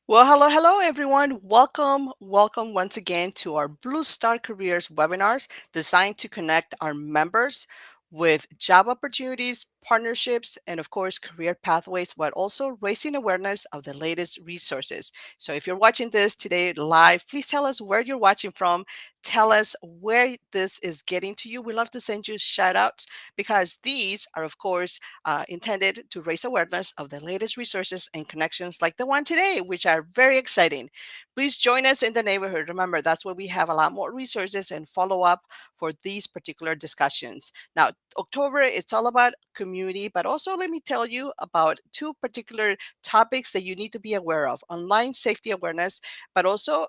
Well, hello, everyone. Welcome once again to our Blue Star Careers webinars designed to connect our members with job opportunities, partnerships, and of course, career pathways, but also raising awareness of the latest resources. So if you're watching this today live, please tell us where you're watching from. Tell us where this is getting to you. We love to send you shout outs because these are, of course, intended to raise awareness of the latest resources and connections like the one today, which are very exciting. Please join us in the neighborhood. Remember, that's where we have a lot more resources and follow up for these particular discussions. Now, October, it's all about community, but also let me tell you about two particular topics that you need to be aware of online safety awareness, but also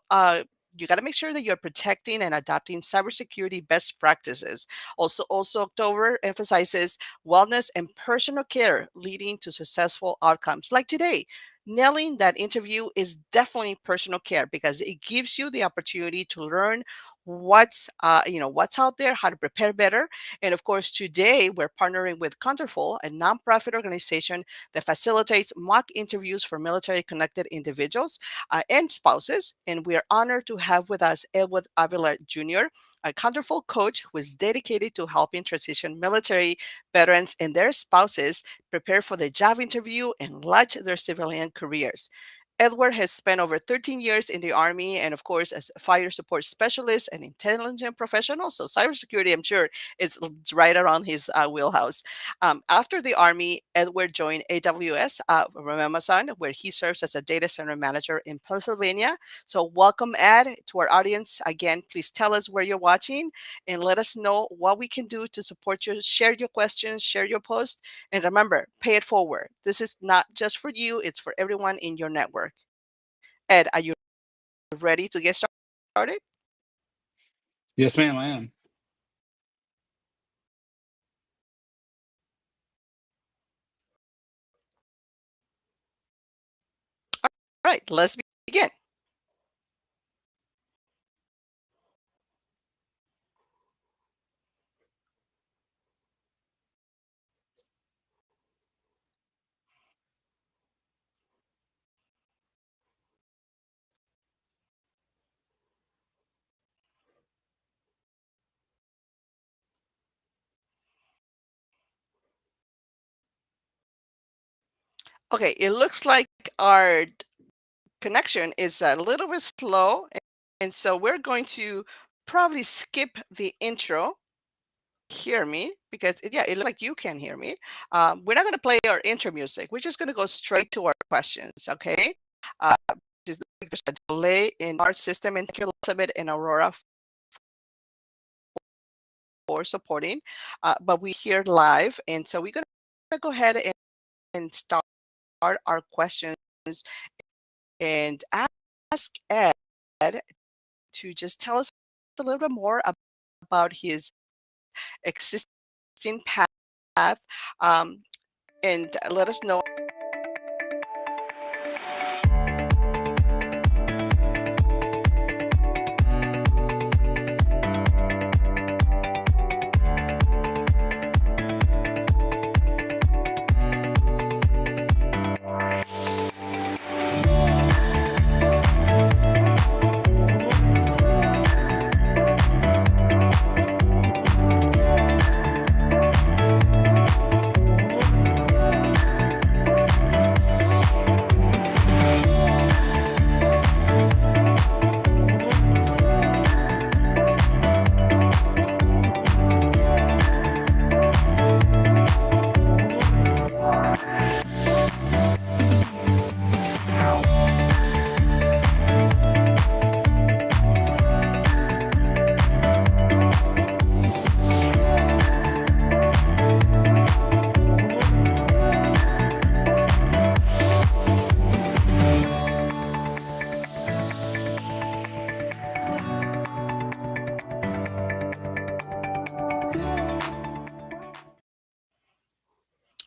you got to make sure that you're protecting and adopting cybersecurity best practices. Also, October emphasizes wellness and personal care leading to successful outcomes. Like today, nailing that interview is definitely personal care because it gives you the opportunity to learn what's out there, how to prepare better. And of course, today we're partnering with Candorful, a nonprofit organization that facilitates mock interviews for military connected individuals and spouses. And we are honored to have with us Edward Avila Jr., a Candorful coach who is dedicated to helping transition military veterans and their spouses prepare for the job interview and launch their civilian careers. Edward has spent over 13 years in the Army and, of course, as a fire support specialist and intelligence professional. So, cybersecurity, I'm sure, is right around his wheelhouse. After the Army, Edward joined AWS from Amazon, where he serves as a data center manager in Pennsylvania. So, welcome, Ed, to our audience. Again, please tell us where you're watching and let us know what we can do to support you. Share your questions, share your posts, and remember, pay it forward. This is not just for you, it's for everyone in your network. Ed, are you ready to get started? Yes, ma'am, I am. All right, let's begin. Okay, it looks like our connection is a little bit slow. And so we're going to probably skip the intro. Hear me because yeah, it looks like you can hear me. We're not going to play our intro music. We're just going to go straight to our questions. Okay. Uh, there's a delay in our system, and thank you, Elizabeth and Aurora, for supporting. But we here live, and so we're going to go ahead and start our questions and ask Ed to just tell us a little bit more about his existing path, um, and let us know.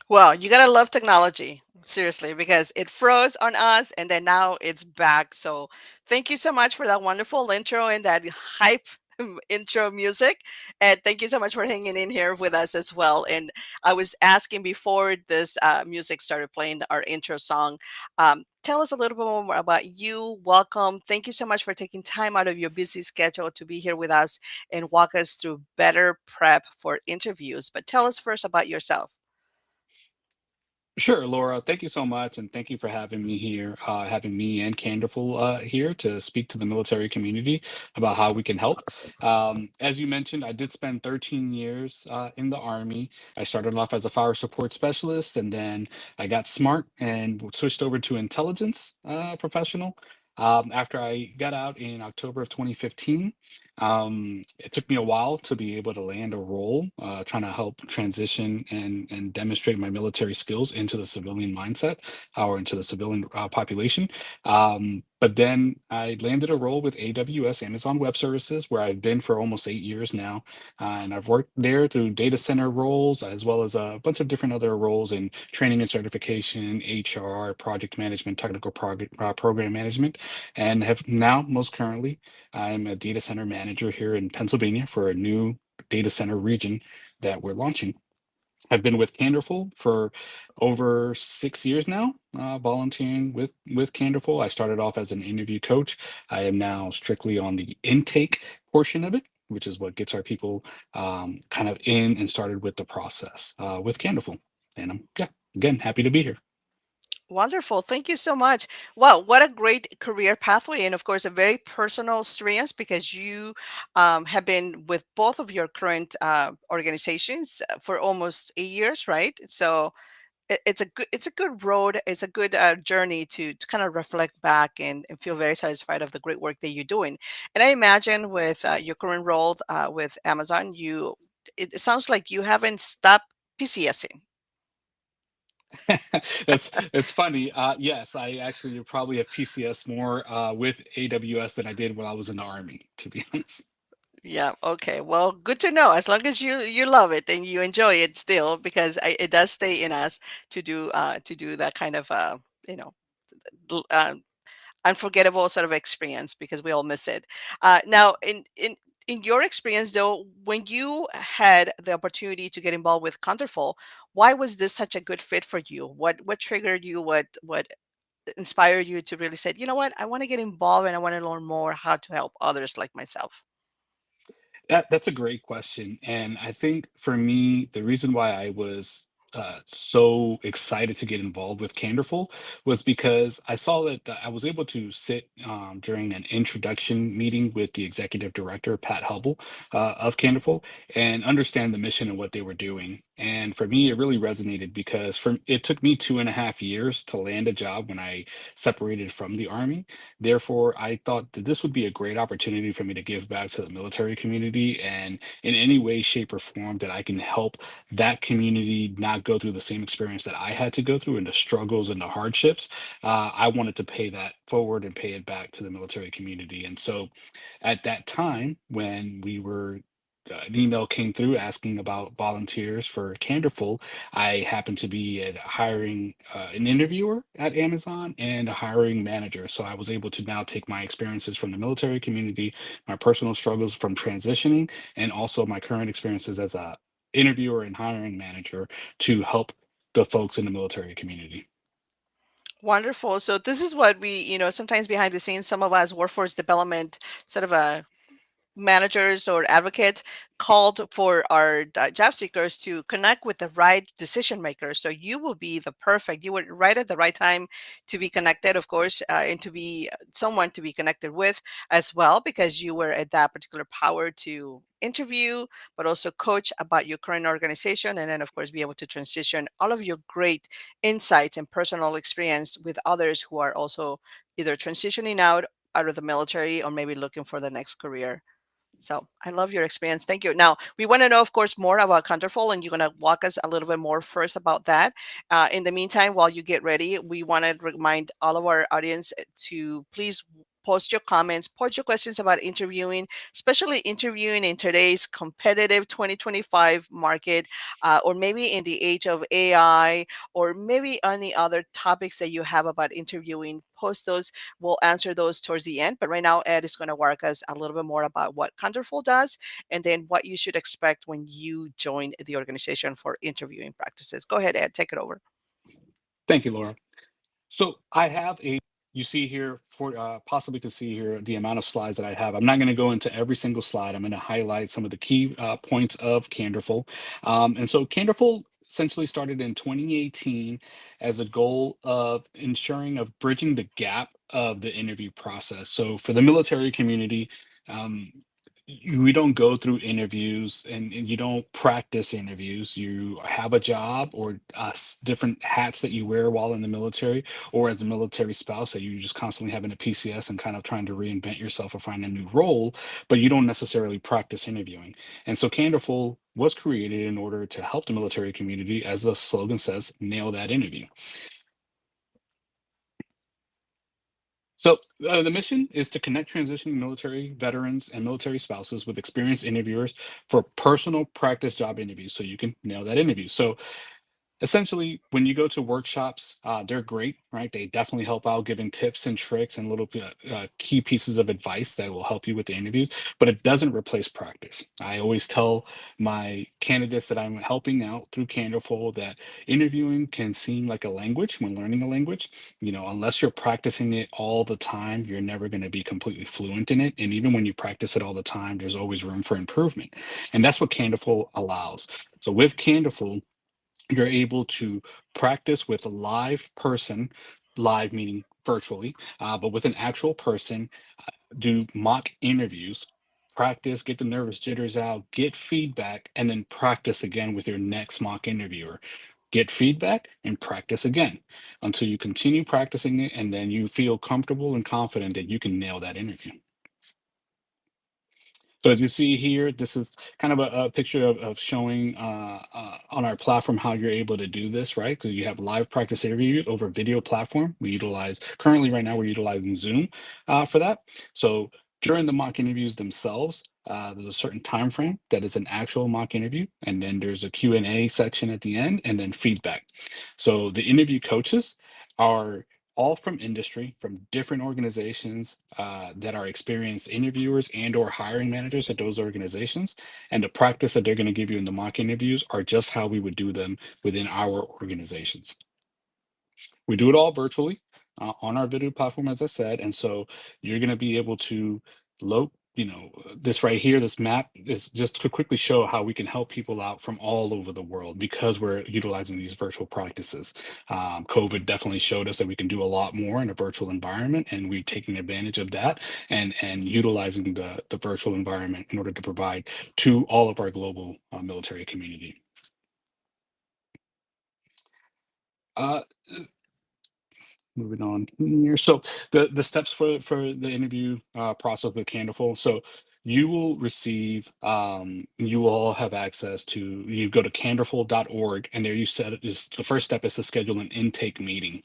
Well, you gotta love technology, seriously, because it froze on us and then now it's back. So thank you so much for that wonderful intro and that hype intro music. And thank you so much for hanging in here with us as well. And I was asking before this music started playing, our intro song. Tell us a little bit more about you. Welcome. Thank you so much for taking time out of your busy schedule to be here with us and walk us through better prep for interviews. But tell us first about yourself. Sure, Laura. Thank you so much, and thank you for having me here, having me and Candorful here to speak to the military community about how we can help. As you mentioned, I did spend 13 years in the Army. I started off as a fire support specialist, and then I got smart and switched over to intelligence professional. After I got out in October of 2015, it took me a while to be able to land a role, trying to help transition and demonstrate my military skills into the civilian mindset or into the civilian population. But then I landed a role with AWS, Amazon Web Services, where I've been for almost 8 years now. And I've worked there through data center roles, as well as a bunch of different other roles in training and certification, HR, project management, technical program management, and have now, most currently, I'm a data center manager here in Pennsylvania for a new data center region that we're launching. I've been with Candorful for over 6 years now, volunteering with Candorful. I started off as an interview coach. I am now strictly on the intake portion of it, which is what gets our people kind of in and started with the process with Candorful. And I'm, yeah, again, happy to be here. Wonderful. Thank you so much. Wow, what a great career pathway. And of course, a very personal experience because you have been with both of your current organizations for almost 8 years, right? So it's a good road. It's a good journey to kind of reflect back and feel very satisfied of the great work that you're doing. And I imagine with your current role with Amazon, it sounds like you haven't stopped PCSing. It's funny. Yes, I actually probably have PCS more with AWS than I did when I was in the Army, to be honest. Yeah, okay. Well, good to know. As long as you love it and you enjoy it still, because it does stay in us to do that kind of you know l- uh, unforgettable sort of experience because we all miss it. Now, in your experience though, when you had the opportunity to get involved with Counterful, why was this such a good fit for you? What triggered you? What inspired you to really say, you know what, I want to get involved and I want to learn more how to help others like myself? That's a great question, and I think for me, the reason why I was so excited to get involved with Candorful was because I saw that I was able to sit during an introduction meeting with the executive director, Pat Hubble, of Candorful, and understand the mission and what they were doing. And for me, it really resonated because it took me 2.5 years to land a job when I separated from the Army. Therefore, I thought that this would be a great opportunity for me to give back to the military community and in any way, shape, or form that I can help that community not go through the same experience that I had to go through and the struggles and the hardships. I wanted to pay that forward and pay it back to the military community. And so at that time, when we were an email came through asking about volunteers for Candorful. I happened to be at hiring an interviewer at Amazon and a hiring manager. So I was able to now take my experiences from the military community, my personal struggles from transitioning, and also my current experiences as a interviewer and hiring manager to help the folks in the military community. Wonderful. So this is what sometimes behind the scenes, some of us workforce development sort of a managers or advocates called for our job seekers to connect with the right decision makers. So you will be you were right at the right time to be connected, of course, and to be someone to be connected with as well, because you were at that particular power to interview, but also coach about your current organization. And then, of course, be able to transition all of your great insights and personal experience with others who are also either transitioning out of the military or maybe looking for the next career. So I love your experience. Thank you. Now, we want to know, of course, more about Counterful, and you're going to walk us a little bit more first about that. In the meantime, while you get ready, we want to remind all of our audience to please post your comments, post your questions about interviewing, especially interviewing in today's competitive 2025 market, or maybe in the age of AI, or maybe any other topics that you have about interviewing. Post those. We'll answer those towards the end. But right now, Ed is going to work us a little bit more about what Candorful does and then what you should expect when you join the organization for interviewing practices. Go ahead, Ed, take it over. Thank you, Laura. So I have a, you see here, for possibly can see here the amount of slides that I have. I'm not going to go into every single slide. I'm going to highlight some of the key points of Candorful. And so Candorful essentially started in 2018 as a goal of ensuring of bridging the gap of the interview process. So for the military community, um, we don't go through interviews, and you don't practice interviews. You have a job or different hats that you wear while in the military, or as a military spouse that you just constantly having a PCS and kind of trying to reinvent yourself or find a new role, but you don't necessarily practice interviewing. And so Candorful was created in order to help the military community, as the slogan says, nail that interview. So the mission is to connect transitioning military veterans and military spouses with experienced interviewers for personal practice job interviews, so you can nail that interview. So essentially, when you go to workshops, they're great, right? They definitely help out, giving tips and tricks and little key pieces of advice that will help you with the interviews, but it doesn't replace practice. I always tell my candidates that I'm helping out through Candorful that interviewing can seem like a language when learning a language. You know, unless you're practicing it all the time, you're never going to be completely fluent in it. And even when you practice it all the time, there's always room for improvement. And that's what Candorful allows. So with Candorful, you're able to practice with a live person, live meaning virtually, but with an actual person, do mock interviews, practice, get the nervous jitters out, get feedback, and then practice again with your next mock interviewer. Get feedback and practice again until you continue practicing it, and then you feel comfortable and confident that you can nail that interview. So as you see here, this is kind of a picture of showing on our platform how you're able to do this, right? Because you have live practice interviews over video platform. We utilize, currently right now, we're utilizing Zoom for that. So during the mock interviews themselves, there's a certain time frame that is an actual mock interview, and then there's a Q&A section at the end, and then feedback. So the interview coaches are all from industry, from different organizations that are experienced interviewers and or hiring managers at those organizations. And the practice that they're going to give you in the mock interviews are just how we would do them within our organizations. We do it all virtually on our video platform, as I said. And so you're going to be able to load, this right here, this map is just to quickly show how we can help people out from all over the world because we're utilizing these virtual practices. COVID definitely showed us that we can do a lot more in a virtual environment, and we're taking advantage of that and utilizing the virtual environment in order to provide to all of our global military community. Uh, Moving on here. So the steps for the interview process with Candorful. So you will receive, you will all have access to, you go to candorful.org, and there you set it is the first step is to schedule an intake meeting.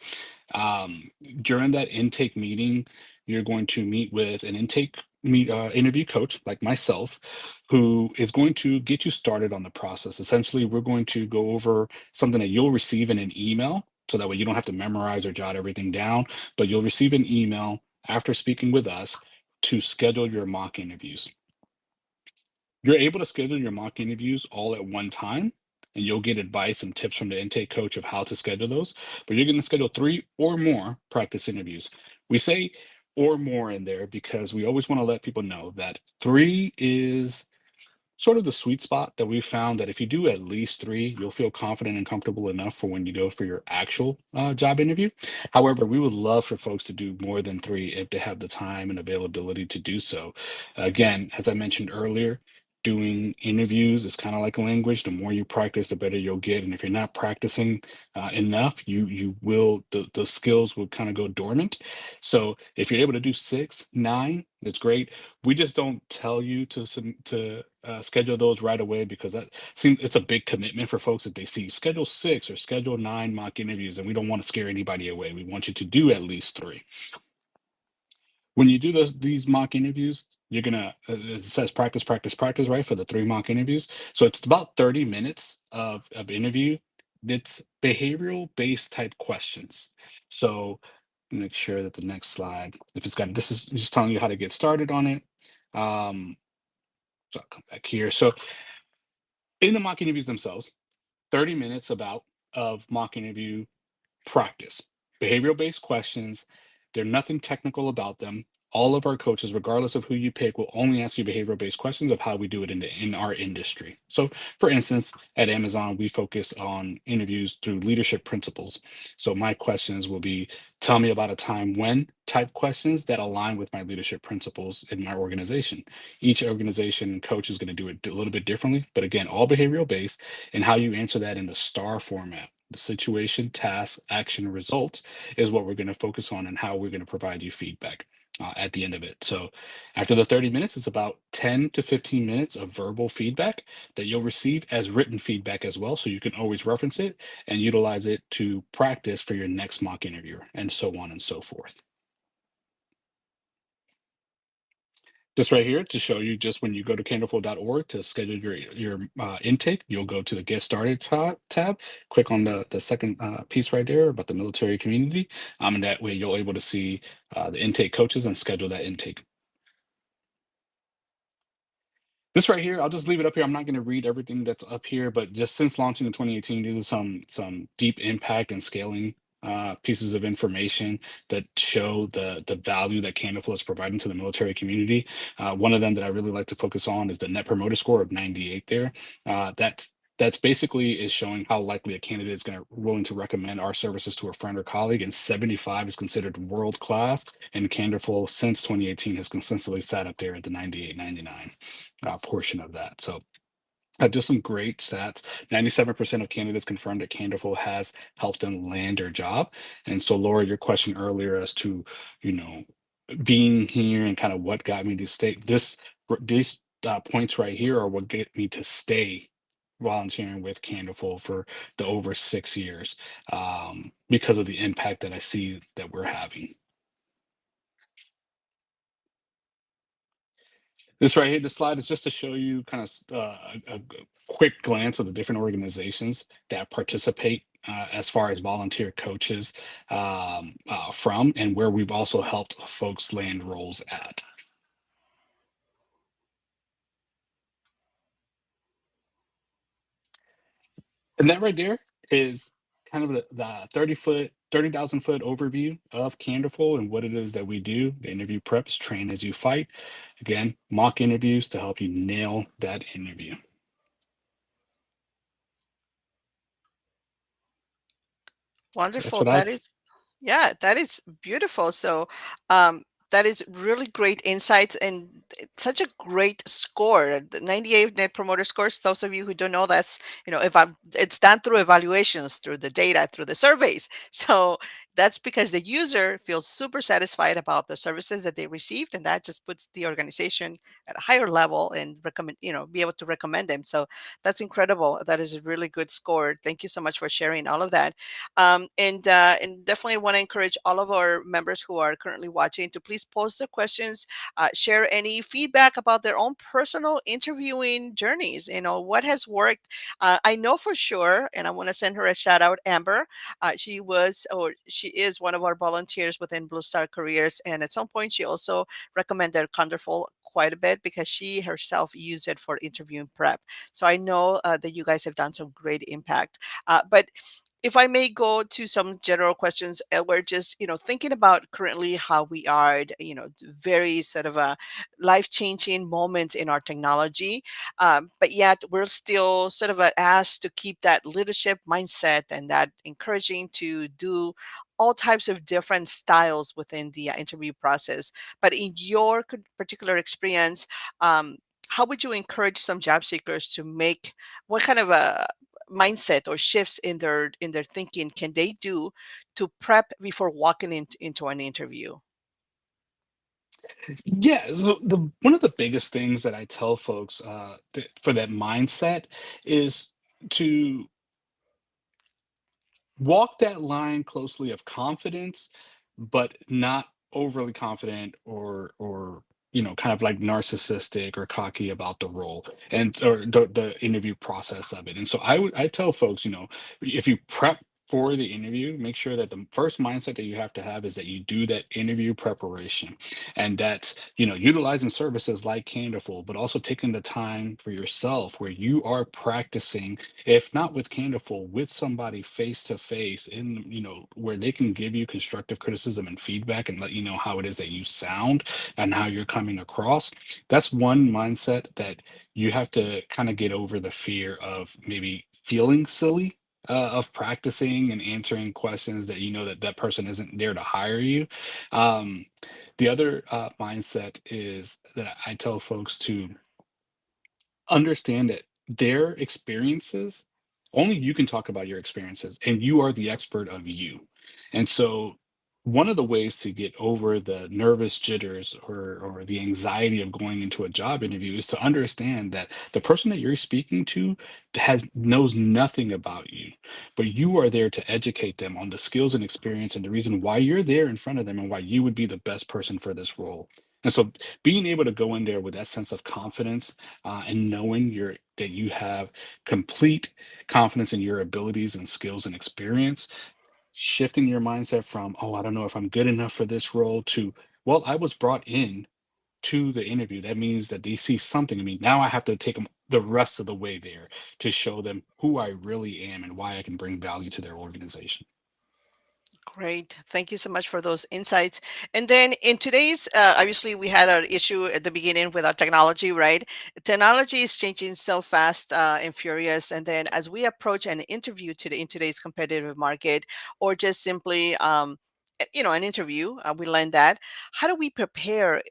During that intake meeting, you're going to meet with an interview coach like myself, who is going to get you started on the process. Essentially, we're going to go over something that you'll receive in an email, so that way you don't have to memorize or jot everything down, but you'll receive an email after speaking with us to schedule your mock interviews. You're able to schedule your mock interviews all at one time, and you'll get advice and tips from the intake coach of how to schedule those. But you're going to schedule 3 or more practice interviews. We say or more in there because we always want to let people know that 3 is sort of the sweet spot that we found, that if you do at least 3, you'll feel confident and comfortable enough for when you go for your actual job interview. However, we would love for folks to do more than 3 if they have the time and availability to do so. Again, as I mentioned earlier, doing interviews is kind of like a language. The more you practice, the better you'll get. And if you're not practicing enough, you will, the skills will kind of go dormant. So if you're able to do 6, 9, that's great. We just don't tell you to schedule those right away, because that seems, it's a big commitment for folks if they see schedule 6 or schedule 9 mock interviews, and we don't want to scare anybody away. We want you to do at least 3. When you do these mock interviews, you're gonna it says practice, practice, practice, right? For the three mock interviews. So it's about 30 minutes of interview. It's behavioral based type questions. So make sure that the next slide, if it's got this is just telling you how to get started on it. Um, so I'll come back here. So in the mock interviews themselves, 30 minutes about of mock interview practice. Behavioral based questions, they're nothing technical about them. All of our coaches, regardless of who you pick, will only ask you behavioral based questions of how we do it in our industry. So, for instance, at Amazon, we focus on interviews through leadership principles. So, my questions will be tell me about a time when type questions that align with my leadership principles in my organization. Each organization and coach is going to do it a little bit differently, but again, all behavioral based, and how you answer that in the STAR format. The situation, task, action, results is what we're going to focus on and how we're going to provide you feedback at the end of it. So after the 30 minutes, it's about 10 to 15 minutes of verbal feedback that you'll receive as written feedback as well. So you can always reference it and utilize it to practice for your next mock interview and so on and so forth. This right here to show you just when you go to candorful.org to schedule your intake, you'll go to the Get Started tab, click on the second piece right there about the military community, and that way you'll able to see the intake coaches and schedule that intake. This right here, I'll just leave it up here. I'm not going to read everything that's up here, but just since launching in 2018, due to some deep impact and scaling pieces of information that show the value that Candorful is providing to the military community. One of them that I really like to focus on is the Net Promoter Score of 98. There, that's basically is showing how likely a candidate is going to willing to recommend our services to a friend or colleague, and 75 is considered world class. And Candorful since 2018 has consistently sat up there at the 98, 99 portion of that. So just some great stats. 97% of candidates confirmed that Candorful has helped them land their job. And so, Laura, your question earlier as to, you know, being here and kind of what got me to stay, these points right here are what get me to stay volunteering with Candorful for the over 6 years because of the impact that I see that we're having. This right here, this slide is just to show you kind of a quick glance of the different organizations that participate as far as volunteer coaches from, and where we've also helped folks land roles at. And that right there is kind of the 30,000 foot overview of Candorful and what it is that we do. The interview prep is train as you fight. Again, mock interviews to help you nail that interview. That's Wonderful. what I That is, yeah, that is beautiful. So, um, that is really great insights and it's such a great score. The 98 Net Promoter Scores. Those of you who don't know, that's if it's done through evaluations, through the data, through the surveys. So that's because the user feels super satisfied about the services that they received, and that just puts the organization at a higher level and be able to recommend them. So that's incredible. That is a really good score. Thank you so much for sharing all of that. And definitely want to encourage all of our members who are currently watching to please post their questions, share any feedback about their own personal interviewing journeys. What has worked. I know for sure, and I want to send her a shout out, Amber. She is one of our volunteers within Blue Star Careers, and at some point she also recommended Candorful quite a bit because she herself used it for interviewing prep. So I know that you guys have done some great impact. But if I may go to some general questions, we're just, thinking about currently how we are, very sort of a life-changing moments in our technology, but yet we're still sort of asked to keep that leadership mindset and that encouraging to do all types of different styles within the interview process. But in your particular experience, how would you encourage some job seekers to make what kind of a mindset or shifts in their thinking can they do to prep before walking into an interview? Yeah, one of the biggest things that I tell folks for that mindset is to walk that line closely of confidence, but not overly confident or kind of like narcissistic or cocky about the role and or the interview process of it. And so I tell folks, if you prep for the interview, make sure that the first mindset that you have to have is that you do that interview preparation, and that's utilizing services like Candorful, but also taking the time for yourself where you are practicing, if not with Candorful, with somebody face to face, in where they can give you constructive criticism and feedback and let you know how it is that you sound and how you're coming across. That's one mindset that you have to kind of get over, the fear of maybe feeling silly, of practicing and answering questions that that person isn't there to hire you. Um, the other mindset is that I tell folks to understand that their experiences, only you can talk about your experiences, and you are the expert of you. And so one of the ways to get over the nervous jitters or the anxiety of going into a job interview is to understand that the person that you're speaking to knows nothing about you, but you are there to educate them on the skills and experience and the reason why you're there in front of them and why you would be the best person for this role. And so being able to go in there with that sense of confidence, and knowing that you have complete confidence in your abilities and skills and experience, shifting your mindset from, oh, I don't know if I'm good enough for this role, to, well, I was brought in to the interview. That means that they see something in me. Now I have to take them the rest of the way there to show them who I really am and why I can bring value to their organization. Great. Thank you so much for those insights. And then in today's, obviously, we had an issue at the beginning with our technology, right? Technology is changing so fast and furious. And then as we approach an interview today in today's competitive market, or just simply, an interview, we learned that. How do we prepare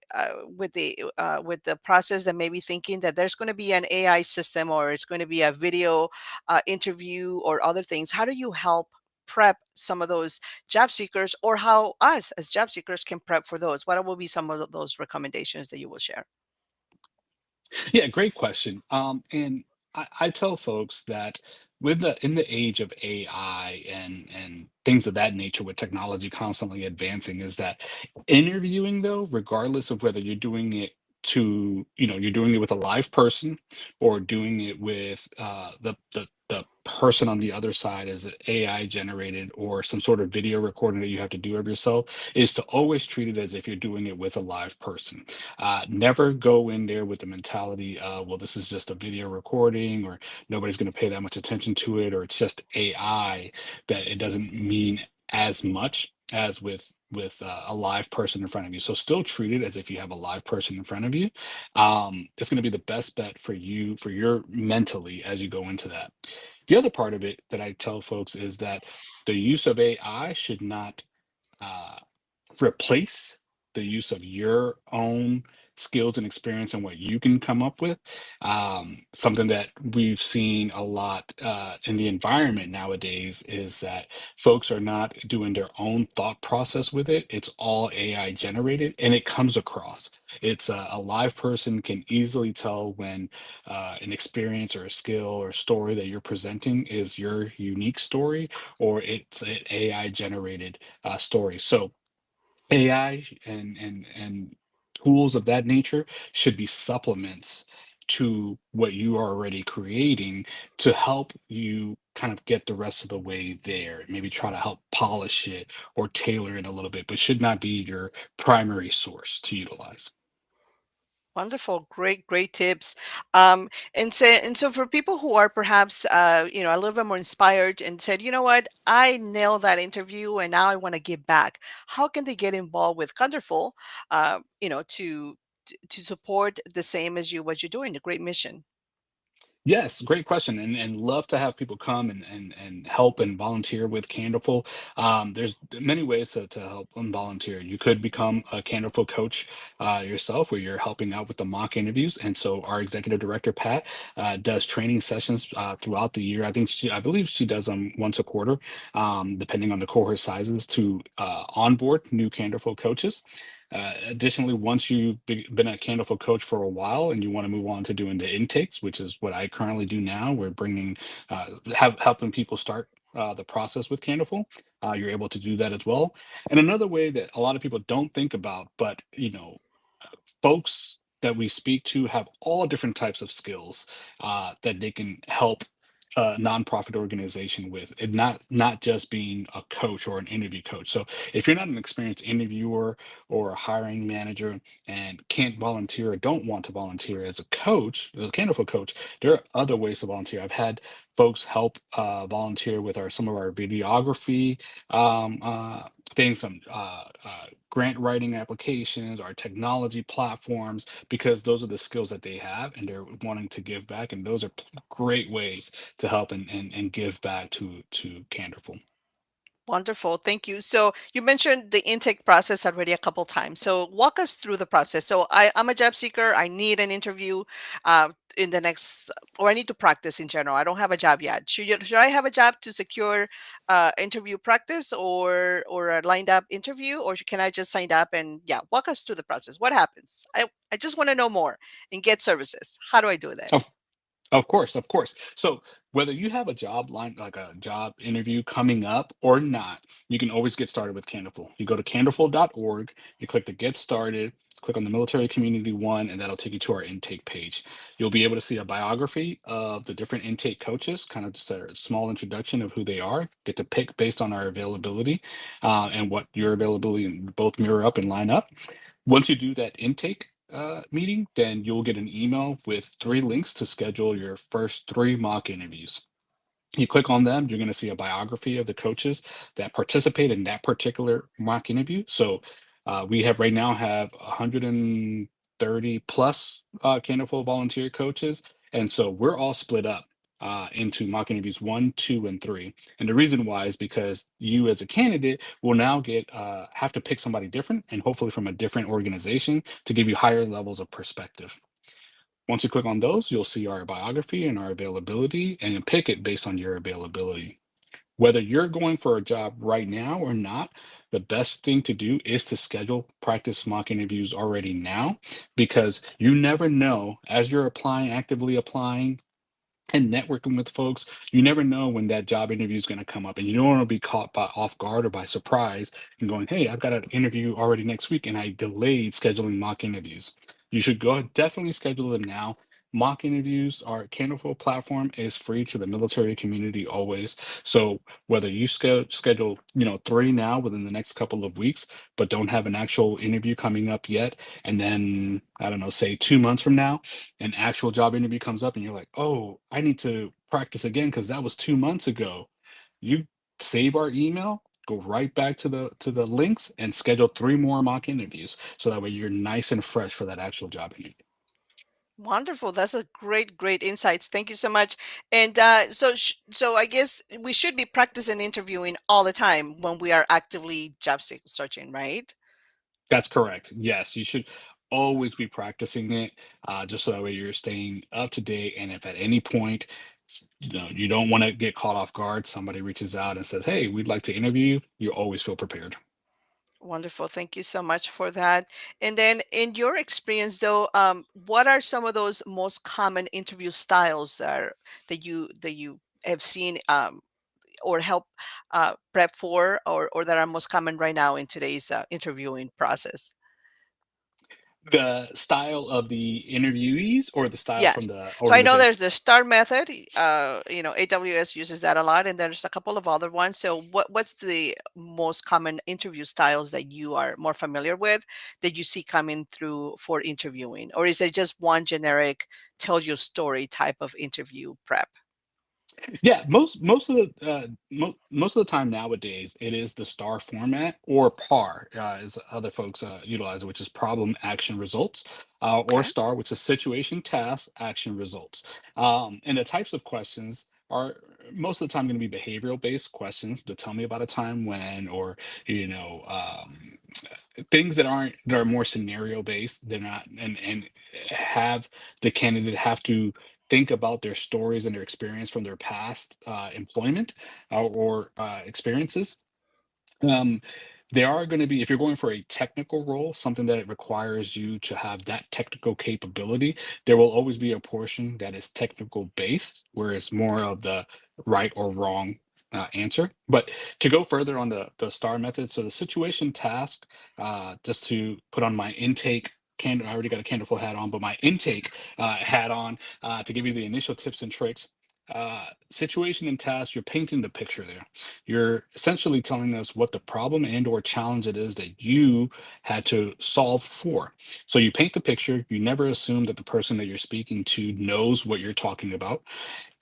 with the process that may be thinking that there's going to be an AI system or it's going to be a video interview or other things? How do you help prep some of those job seekers, or how us as job seekers can prep for those? What will be some of those recommendations that you will share? Yeah, great question. And I tell folks that with the in the age of AI and things of that nature, with technology constantly advancing, is that interviewing, though, regardless of whether you're doing it you're doing it with a live person or doing it with the person on the other side as AI generated or some sort of video recording that you have to do of yourself, is to always treat it as if you're doing it with a live person. Never go in there with the mentality of, well, this is just a video recording, or nobody's going to pay that much attention to it, or it's just AI, that it doesn't mean as much as with a live person in front of you. So still treat it as if you have a live person in front of you. It's going to be the best bet for you, for your mentally, as you go into that. The other part of it that I tell folks is that the use of AI should not uh, replace the use of your own skills and experience and what you can come up with. Something that we've seen a lot in the environment nowadays is that folks are not doing their own thought process with it. It's all AI generated, and it comes across. It's a live person can easily tell when an experience or a skill or story that you're presenting is your unique story, or it's an AI generated story. So AI and tools of that nature should be supplements to what you are already creating, to help you kind of get the rest of the way there. Maybe try to help polish it or tailor it a little bit, but should not be your primary source to utilize. Wonderful, great tips. And so for people who are perhaps a little bit more inspired and said, you know what, I nailed that interview and now I want to give back. How can they get involved with Conderful, to support the same as you what you're doing, the great mission? Yes, great question, and love to have people come and help and volunteer with Candorful. There's many ways to help and volunteer. You could become a Candorful coach yourself, where you're helping out with the mock interviews. And so our executive director Pat does training sessions throughout the year. I believe she does them once a quarter, depending on the cohort sizes, to onboard new Candorful coaches. Additionally, once you've been a Candorful coach for a while and you want to move on to doing the intakes, which is what I currently do now, we're bringing, helping people start the process with Candleful, you're able to do that as well. And another way that a lot of people don't think about, but folks that we speak to have all different types of skills that they can help a nonprofit organization with, and not just being a coach or an interview coach. So if you're not an experienced interviewer or a hiring manager and can't volunteer or don't want to volunteer as a coach, as a Candlefoot coach, there are other ways to volunteer. I've had folks help volunteer with our some of our videography things, some grant writing applications, our technology platforms, because those are the skills that they have and they're wanting to give back. And those are great ways to help and give back to Candorful. Wonderful. Thank you. So you mentioned the intake process already a couple times. So walk us through the process. So I'm a job seeker. I need an interview in the next, or I need to practice in general. I don't have a job yet. Should I have a job to secure interview practice or a lined up interview, or can I just sign up and yeah, walk us through the process? What happens? I just want to know more and get services. How do I do that? Of Of course, of course. So whether you have a job line, like a job interview coming up or not, you can always get started with Candleful. You go to candleful.org, you click the Get Started, click on the Military Community one, and that'll take you to our intake page. You'll be able to see a biography of the different intake coaches, kind of just a small introduction of who they are. Get to pick based on our availability and what your availability and both mirror up and line up. Once you do that intake meeting, then you'll get an email with 3 links to schedule your first 3 mock interviews. You click on them, you're going to see a biography of the coaches that participate in that particular mock interview. So we have right now have 130 plus Candleful volunteer coaches, and so we're all split up into mock interviews 1, 2, and 3. And the reason why is because you, as a candidate, will now get have to pick somebody different, and hopefully from a different organization, to give you higher levels of perspective. Once you click on those, you'll see our biography and our availability, and you pick it based on your availability. Whether you're going for a job right now or not, the best thing to do is to schedule practice mock interviews already now, because you never know, as you're applying, actively applying and networking with folks, you never know when that job interview is going to come up, and you don't want to be caught by off guard or by surprise and going, "Hey, I've got an interview already next week, and I delayed scheduling mock interviews." You should go definitely schedule them now. Mock interviews, our Candleful platform is free to the military community always. So whether you schedule, 3 now within the next couple of weeks, but don't have an actual interview coming up yet, and then I don't know, say 2 months from now, an actual job interview comes up and you're like, "Oh, I need to practice again because that was 2 months ago." You save our email, go right back to the links and schedule 3 more mock interviews. So that way you're nice and fresh for that actual job interview. Wonderful. That's a great insights. Thank you so much. And so I guess we should be practicing interviewing all the time when we are actively searching, right? That's correct. Yes, you should always be practicing it, just so that way you're staying up to date. And if at any point, you don't want to get caught off guard, somebody reaches out and says, "Hey, we'd like to interview you," you always feel prepared. Wonderful. Thank you so much for that. And then, in your experience, though, what are some of those most common interview styles that you have seen or help prep for, or that are most common right now in today's interviewing process? The style of the interviewees or the style from Yes. the So I know there's organization? the STAR method. AWS uses that a lot, and there's a couple of other ones. So what's the most common interview styles that you are more familiar with that you see coming through for interviewing, or is it just one generic tell your story type of interview prep? Yeah, most of the most of the time nowadays it is the star format, or PAR, as other folks utilize it, which is problem action results, or Okay. STAR, which is situation task action results. And the types of questions are most of the time going to be behavioral based questions to tell me about a time when, or you know um, things that are more scenario based. They're not, and have the candidate have to think about their stories and their experience from their past employment or experiences. um, there are going to be, if you're going for a technical role, something that it requires you to have that technical capability, there will always be a portion that is technical based, where it's more of the right or wrong answer. But to go further on the STAR method, so the situation task, just to put on my intake. I already got a Candorful hat on, but my intake hat on to give you the initial tips and tricks. Situation and task, you're painting the picture there. You're essentially telling us what the problem and or challenge it is that you had to solve for. So you paint the picture. You never assume that the person that you're speaking to knows what you're talking about.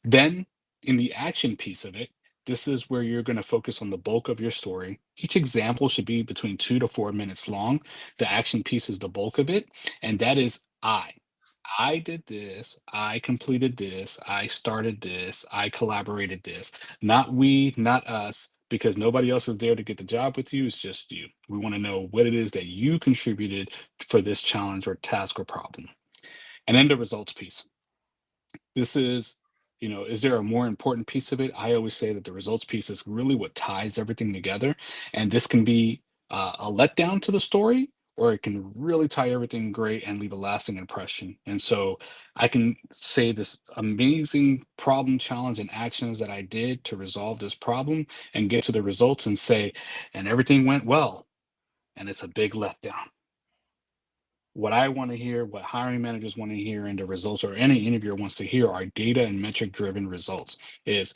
Then, in the action piece of it, this is where you're going to focus on the bulk of your story. Each example should be between 2 to 4 minutes long. The action piece is the bulk of it, and that is I. I did this, I completed this, I started this, I collaborated this. Not we, not us, because nobody else is there to get the job with you. It's just you. We want to know what it is that you contributed for this challenge or task or problem. And then the results piece. This is, is there a more important piece of it? I always say that the results piece is really what ties everything together. And this can be a letdown to the story, or it can really tie everything great and leave a lasting impression. And so I can say this amazing problem, challenge, and actions that I did to resolve this problem and get to the results and say, and everything went well. And it's a big letdown. What I want to hear, what hiring managers want to hear, and the results, or any interviewer wants to hear, are data and metric driven results. Is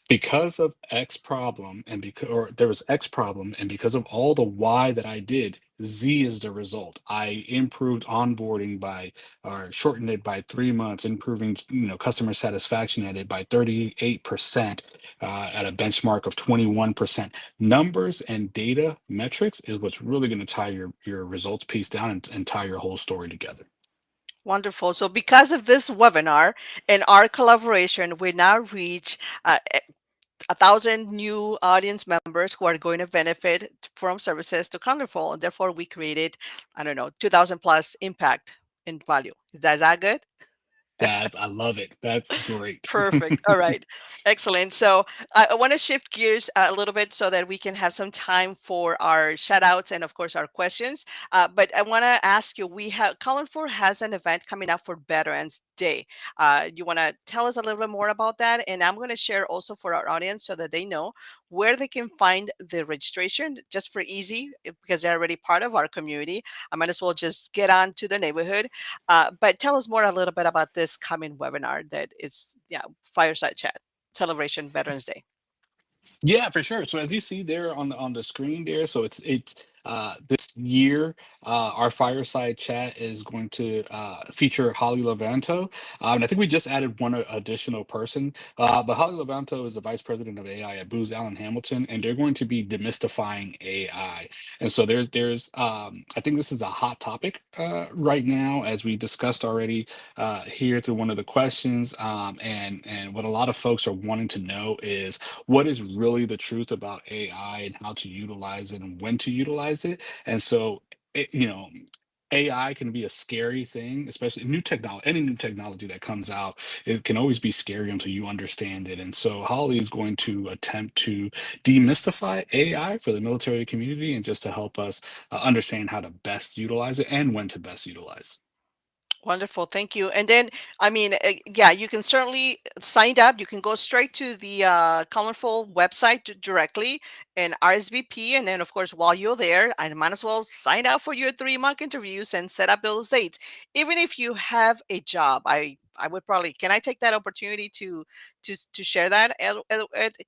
because of X problem, and because, or there was X problem, and because of all the Y that I did, Z is the result. I improved onboarding by, or shortened it by 3 months, improving customer satisfaction at it by 38%, at a benchmark of 21%. Numbers and data metrics is what's really going to tie your results piece down, and tie your whole story together. Wonderful. So because of this webinar and our collaboration, we now reach 1,000 new audience members who are going to benefit from services to Candorful. And therefore, we created, I don't know, 2,000 plus impact in value. Is that good? I love it. That's great. Perfect. All right. Excellent. So I want to shift gears a little bit so that we can have some time for our shout outs and, of course, our questions. But I want to ask you, we have Colin has an event coming up for Veterans Day. You want to tell us a little bit more about that? And I'm going to share also for our audience so that they know where they can find the registration just for easy because they're already part of our community. I might as well just get on to the neighborhood, but tell us more a little bit about this coming webinar that is, yeah, Fireside Chat Celebration Veterans Day. Yeah, for sure. So as you see there on the screen there, so it's this year our fireside chat is going to feature Holly Levanto. And I think we just added one additional person. But Holly Levanto is the vice president of AI at Booz Allen Hamilton, and they're going to be demystifying AI. And so there's I think this is a hot topic right now, as we discussed already here through one of the questions. And what a lot of folks are wanting to know is what is really the truth about AI and how to utilize it and when to utilize it. And so, it, you know, AI can be a scary thing, especially new technology. Any new technology that comes out, it can always be scary until you understand it. And so, Holly is going to attempt to demystify AI for the military community, and just to help us understand how to best utilize it and when to best utilize. Wonderful, thank you. And then, I mean, yeah, you can certainly sign up. You can go straight to the Colorful website directly and RSVP. And then, of course, while you're there, I might as well sign up for your 3 mock interviews and set up those dates. Even if you have a job, I would probably, can I take that opportunity to share that?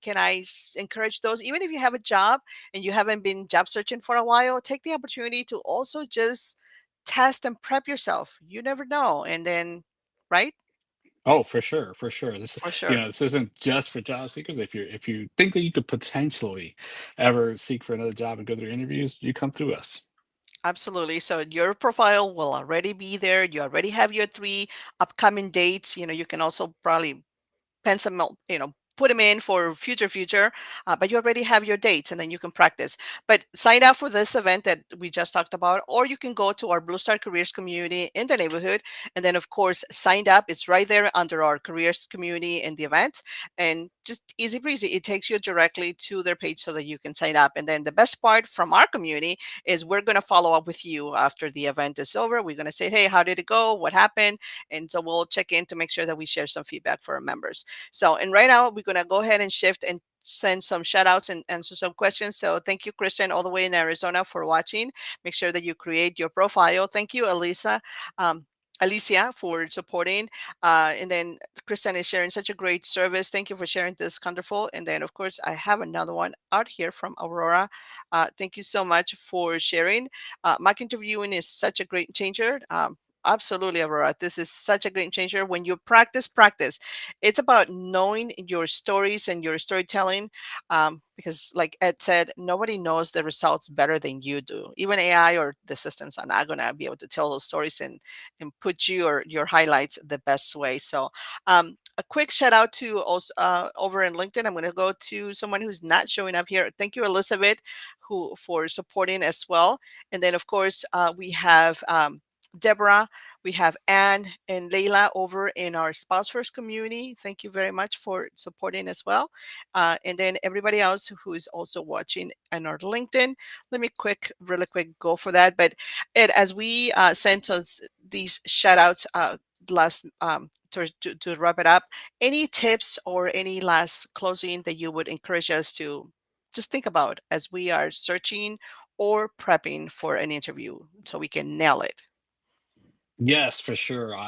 Can I encourage those? Even if you have a job and you haven't been job searching for a while, take the opportunity to also just test and prep yourself. You never know. And then, right? Oh, for sure, for sure. This, For sure. this isn't just for job seekers. If you think that you could potentially ever seek for another job and go through interviews, you come through us. Absolutely. So your profile will already be there. You already have your 3 upcoming dates. You can also probably pencil them, put them in for future, but you already have your dates and then you can practice. But sign up for this event that we just talked about, or you can go to our Blue Star Careers community in the neighborhood. And then, of course, signed up. It's right there under our careers community in the event. And just easy breezy. It takes you directly to their page so that you can sign up. And then the best part from our community is we're going to follow up with you after the event is over. We're going to say, hey, how did it go? What happened? And so we'll check in to make sure that we share some feedback for our members. So, and right now we're going to go ahead and shift and send some shout outs and answer some questions. So thank you, Kristen, all the way in Arizona for watching. Make sure that you create your profile. Thank you, Elisa. Alicia for supporting. And then Kristen is sharing such a great service. Thank you for sharing this, Wonderful. And then, of course, I have another one out here from Aurora. Thank you so much for sharing. Mock interviewing is such a great changer. Absolutely, Aurora. This is such a game changer. When you practice, it's about knowing your stories and your storytelling. Because, like Ed said, nobody knows the results better than you do. Even AI or the systems are not going to be able to tell those stories and put your highlights the best way. So, a quick shout out to also over in LinkedIn. I'm going to go to someone who's not showing up here. Thank you, Elizabeth, who for supporting as well. And then, of course, we have Deborah, we have Anne and Leila over in our Spouse First community. Thank you very much for supporting as well. And then everybody else who is also watching on our LinkedIn. Let me really quick go for that. But Ed, as we sent us these shout outs last to wrap it up, any tips or any last closing that you would encourage us to just think about as we are searching or prepping for an interview so we can nail it? Yes, for sure.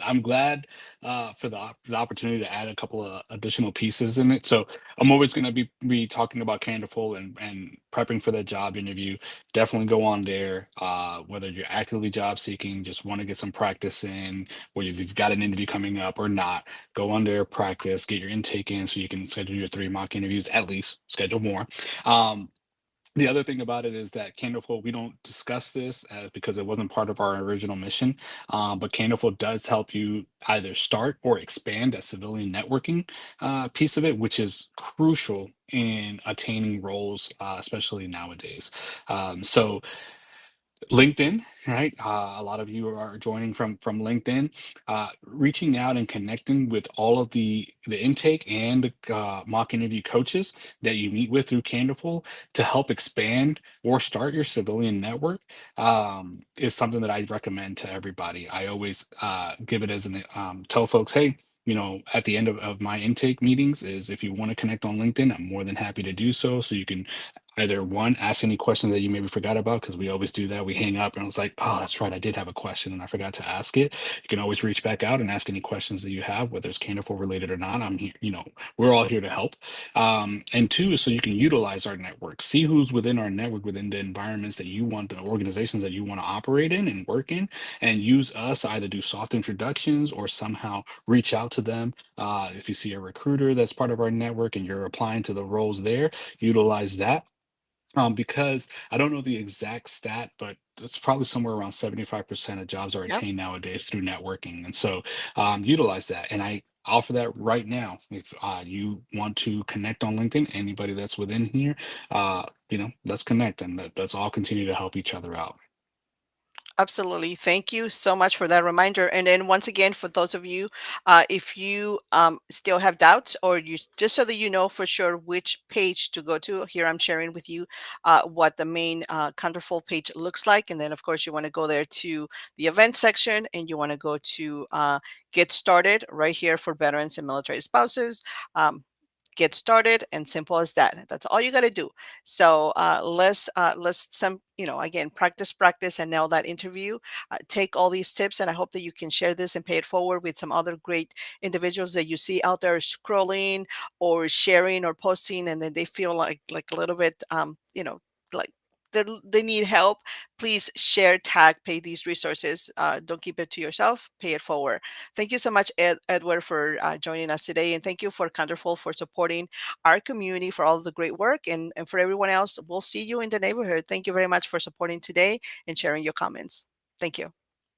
I'm glad for the opportunity to add a couple of additional pieces in it. So I'm always going to be talking about Candorful and prepping for that job interview. Definitely go on there. Whether you're actively job seeking, just want to get some practice in, whether you've got an interview coming up or not, go on there, practice, get your intake in, so you can schedule your 3 mock interviews at least. Schedule more. Um, the other thing about it is that Candleful, we don't discuss this because it wasn't part of our original mission. But Candleful does help you either start or expand that civilian networking piece of it, which is crucial in attaining roles, especially nowadays. So LinkedIn, right? A lot of you are joining from LinkedIn, reaching out and connecting with all of the intake and the mock interview coaches that you meet with through Candleful to help expand or start your civilian network is something that I recommend to everybody. I always give it as an tell folks, hey. At the end of my intake meetings, is if you want to connect on LinkedIn, I'm more than happy to do so. So you can either one, ask any questions that you maybe forgot about, because we always do that. We hang up and it's like, oh, that's right, I did have a question and I forgot to ask it. You can always reach back out and ask any questions that you have, whether it's Candorful related or not. I'm here, we're all here to help. And two is so you can utilize our network, see who's within our network, within the environments that you want, the organizations that you want to operate in and work in, and use us to either do soft introductions or somehow reach out to them. If you see a recruiter that's part of our network and you're applying to the roles there, utilize that, because I don't know the exact stat, but it's probably somewhere around 75% of jobs are Yep. attained nowadays through networking. And so utilize that. And I offer that right now. If you want to connect on LinkedIn, anybody that's within here, let's connect, and let's all continue to help each other out. Absolutely. Thank you so much for that reminder. And then once again, for those of you, if you still have doubts or you just so that you know for sure which page to go to, here I'm sharing with you what the main Counterfold page looks like. And then, of course, you want to go there to the event section and you want to go to get started right here for veterans and military spouses. Get started, and simple as that. That's all you got to do. So let's some again, practice and nail that interview. Take all these tips, and I hope that you can share this and pay it forward with some other great individuals that you see out there scrolling or sharing or posting, and then they feel like a little bit like they need help. Please share, tag, pay these resources. Don't keep it to yourself. Pay it forward. Thank you so much, Edward, for joining us today. And thank you for Conderful for supporting our community for all of the great work. And for everyone else, we'll see you in the neighborhood. Thank you very much for supporting today and sharing your comments. Thank you.